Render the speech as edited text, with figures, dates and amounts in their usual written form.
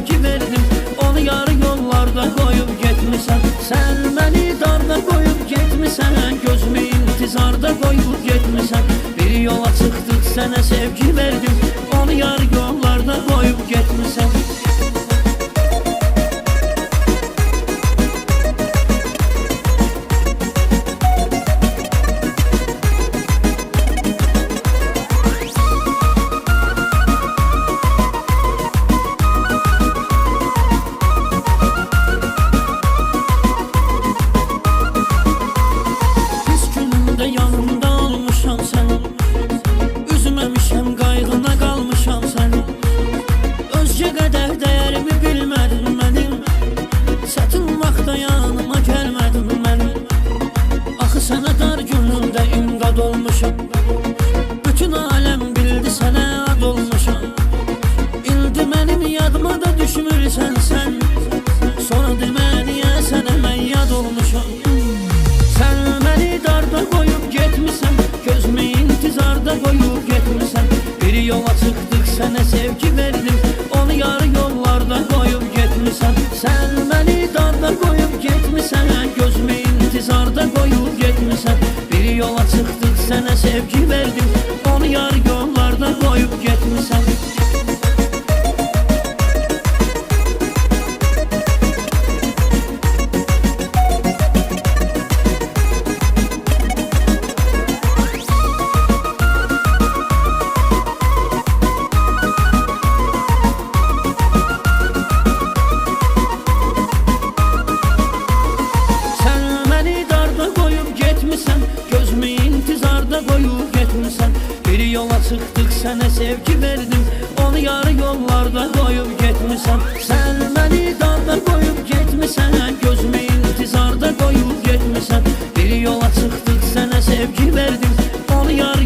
sevgi verdim. Onu yarı yollarda koyup gitmişsen. Sen beni darda koyup gitmişsen. Gözümü intizarda koyup gitmişsen. Bir yola çıktık sana sevgi verdim. Onu yarı yollarda koyup gitmişsen. Yanımda olmuşam sen, üzmemişəm, qayğına qalmışam sən. Özcə qədər dəyərimi bilmədin mənim, çətin vaxtda yanıma gəlmədin mənim. Axı sənə dar günümdə imdad olmuşam, bütün aləm bildi sənə ad olmuşam. İldi mənim yadıma da düşmürsən sən, sonra deməliyə sənə mən yad olmuşam. Sen beni darda koyup gitmişsen, gözümü intizarda koyup gitmişsen. Bir yola çıktık sana sevgi verdim, onu yarı yollarda koyup gitmişsen. Sen beni darda koyup gitmişsen, gözümü intizarda koyup gitmişsen. Bir yola çıktık sana sevgi verdim, onu yarı yollarda koyup gitmişsen. Gözümü intizarda koyup gitmişsen. Bir yola çıktık sana sevgi verdim, onu yarı yollarda koyup gitmişsen. Sen beni darda koyup gitmişsen, gözümü intizarda koyup gitmişsen. Bir yola çıktık sana sevgi verdim, onu yarı